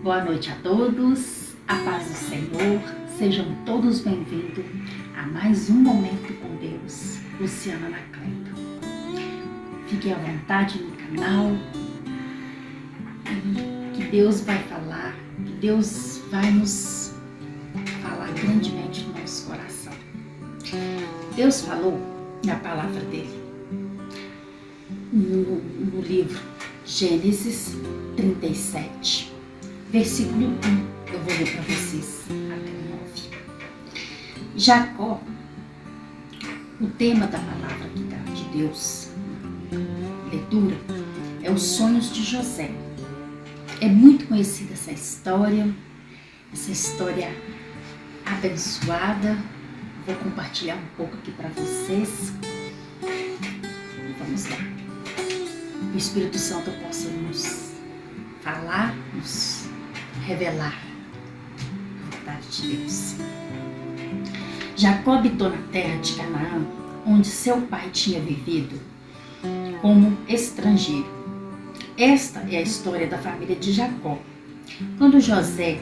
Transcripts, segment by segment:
Boa noite a todos, a paz do Senhor, sejam todos bem-vindos a mais um Momento com Deus, Luciana Anacleto. Fiquem à vontade no canal, que Deus vai falar, que Deus vai nos falar grandemente no nosso coração. Deus falou na palavra dele, no livro Gênesis 37, versículo 1, eu vou ler para vocês até o 9. Jacó, o tema da palavra de Deus, leitura, é os sonhos de José. É muito conhecida essa história abençoada. Vou compartilhar um pouco aqui para vocês. Vamos lá. O Espírito Santo possa nos falar, nos revelar a vontade de Deus. Jacó habitou na terra de Canaã, onde seu pai tinha vivido como estrangeiro. Esta é a história da família de Jacó. Quando José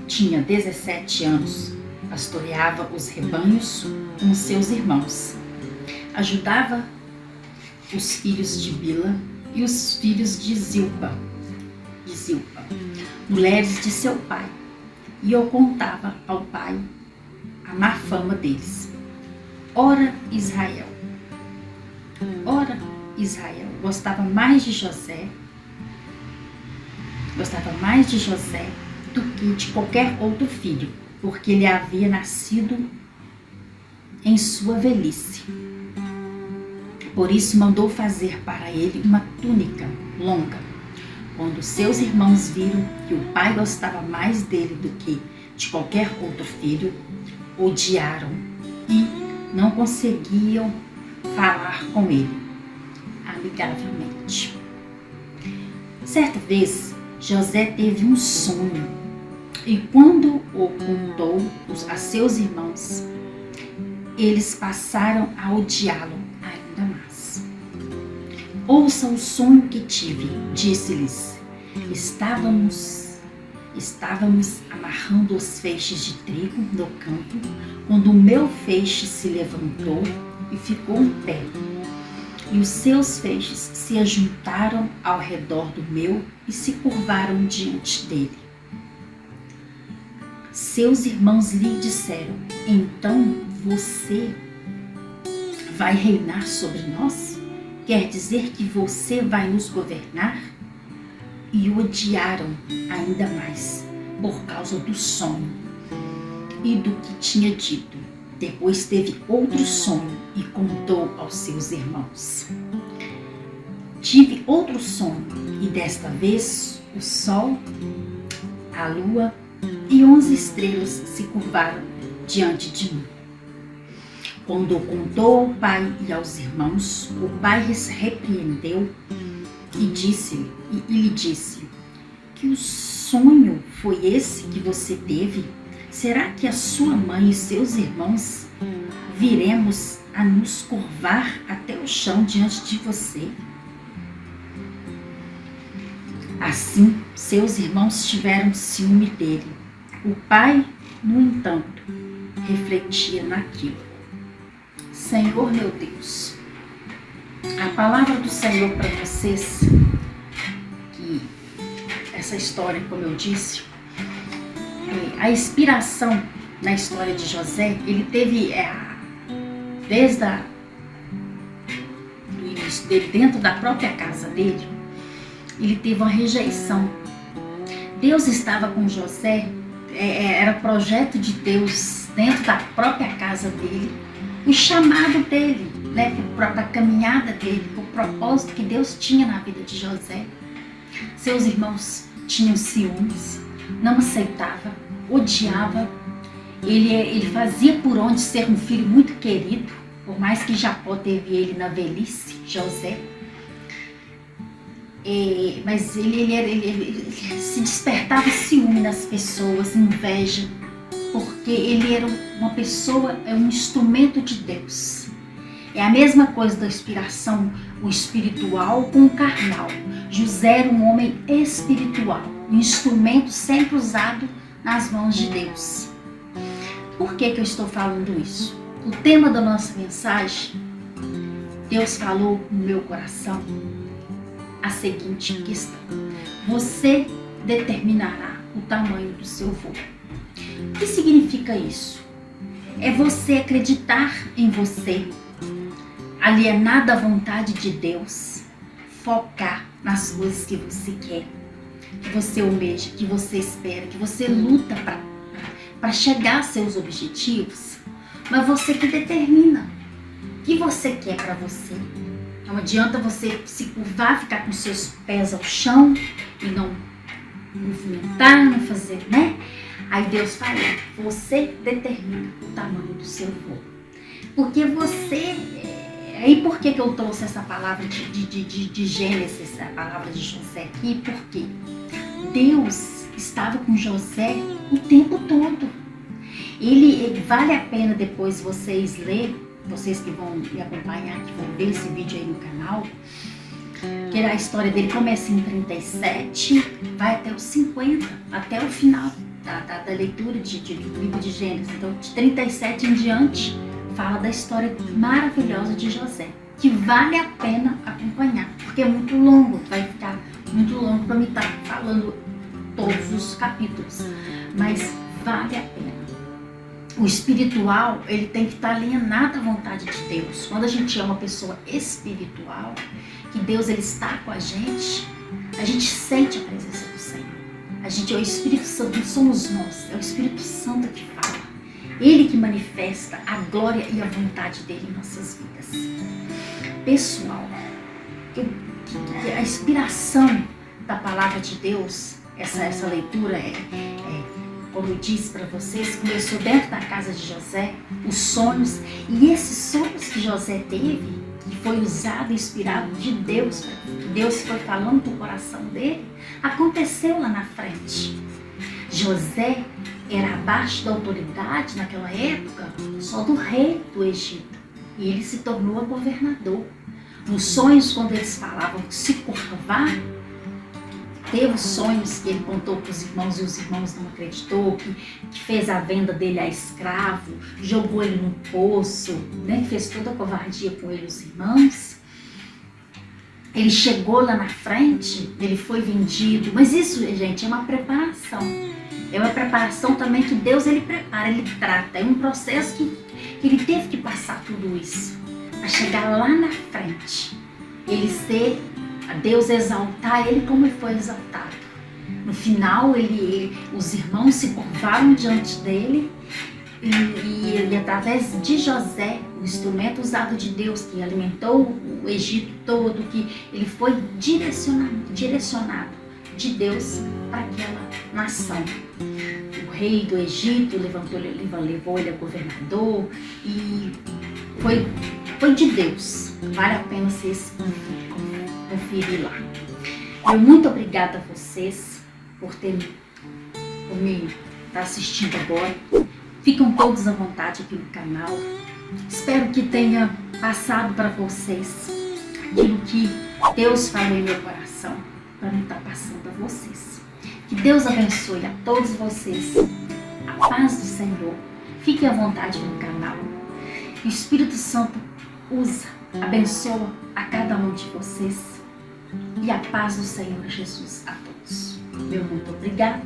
tinha 17 anos, pastoreava os rebanhos com seus irmãos. Ajudava os filhos de Bila e os filhos de Zilpa, mulheres de seu pai, e eu contava ao pai a má fama deles. Ora, Israel gostava mais de José do que de qualquer outro filho, porque ele havia nascido em sua velhice. Por isso mandou fazer para ele uma túnica longa. Quando seus irmãos viram que o pai gostava mais dele do que de qualquer outro filho, odiaram e não conseguiam falar com ele amigavelmente. Certa vez, José teve um sonho e quando o contou a seus irmãos, eles passaram a odiá-lo ainda mais. Ouça o sonho que tive, disse-lhes. Estávamos amarrando os feixes de trigo no campo, quando o meu feixe se levantou e ficou em pé, e os seus feixes se ajuntaram ao redor do meu e se curvaram diante dele. Seus irmãos lhe disseram: então você vai reinar sobre nós? Quer dizer que você vai nos governar? E o odiaram ainda mais por causa do sonho e do que tinha dito. Depois teve outro sonho e contou aos seus irmãos. Tive outro sonho e desta vez o sol, a lua e 11 estrelas se curvaram diante de mim. Quando contou ao pai e aos irmãos, o pai repreendeu e lhe disse: que sonho foi esse que você teve? Será que a sua mãe e seus irmãos viremos a nos curvar até o chão diante de você? Assim, seus irmãos tiveram ciúme dele. O pai, no entanto, refletia naquilo. Senhor meu Deus, a palavra do Senhor para vocês, que essa história, como eu disse, a inspiração na história de José, ele teve desde o início dele, dentro da própria casa dele, ele teve uma rejeição. Deus estava com José, era projeto de Deus dentro da própria casa dele, o chamado dele, para a caminhada dele, o propósito que Deus tinha na vida de José. Seus irmãos tinham ciúmes, não aceitava, odiava. Ele fazia por onde ser um filho muito querido, por mais que Jacó teve ele na velhice, José. Mas ele se despertava ciúme nas pessoas, inveja, porque ele era uma pessoa, um instrumento de Deus. É a mesma coisa da inspiração, o espiritual com o carnal. José era um homem espiritual, um instrumento sempre usado nas mãos de Deus. Por que eu estou falando isso? O tema da nossa mensagem, Deus falou no meu coração a seguinte questão: você determinará o tamanho do seu voo. O que significa isso? É você acreditar em você, alienar da vontade de Deus, focar nas coisas que você quer, que você almeja, que você espera, que você luta para chegar a seus objetivos, mas você que determina o que você quer para você. Não adianta você se curvar, ficar com seus pés ao chão e não movimentar, não fazer, né? Aí Deus falou, você determina o tamanho do seu voo. Porque você... Aí por que eu trouxe essa palavra de Gênesis, essa palavra de José aqui? Porque Deus estava com José o tempo todo. Ele vale a pena depois vocês lerem, vocês que vão me acompanhar, que vão ver esse vídeo aí no canal, que a história dele começa em 37, vai até os 50, até o final da leitura do livro de Gênesis. Então, de 37 em diante, fala da história maravilhosa de José, que vale a pena acompanhar, porque é muito longo, vai ficar muito longo para me estar falando todos os capítulos, mas vale a pena. O espiritual, ele tem que estar alinhado à vontade de Deus. Quando a gente é uma pessoa espiritual, que Deus ele está com a gente sente a presença do Senhor. A gente é o Espírito Santo, não somos nós, é o Espírito Santo que fala. Ele que manifesta a glória e a vontade dele em nossas vidas. Pessoal, a inspiração da palavra de Deus, essa leitura como eu disse para vocês, começou dentro da casa de José, os sonhos, e esses sonhos que José teve, que foi usado, inspirado de Deus, que Deus foi falando do coração dele, aconteceu lá na frente. José era abaixo da autoridade naquela época só do rei do Egito, e ele se tornou governador. Nos sonhos, quando eles falavam de se curvar, teve sonhos que ele contou para os irmãos e os irmãos não acreditou, que fez a venda dele a escravo, jogou ele no poço, né? Fez toda a covardia com ele, os irmãos. Ele chegou lá na frente, ele foi vendido, mas isso, gente, é uma preparação. É uma preparação também que Deus ele prepara, ele trata. É um processo que ele teve que passar tudo isso para chegar lá na frente, ele ser... a Deus exaltar ele como ele foi exaltado. No final, os irmãos se curvaram diante dele e através de José, o instrumento usado de Deus que alimentou o Egito todo, que ele foi direcionado de Deus para aquela nação. O rei do Egito levou ele a governador e foi de Deus. Vale a pena vocês conferir lá. Muito obrigada a vocês por me estar assistindo agora. Ficam todos à vontade aqui no canal. Espero que tenha passado para vocês aquilo que Deus falou em meu coração para me estar passando a vocês. Que Deus abençoe a todos vocês. A paz do Senhor. Fiquem à vontade no canal. O Espírito Santo abençoa a cada um de vocês. E a paz do Senhor Jesus a todos. Meu muito obrigado.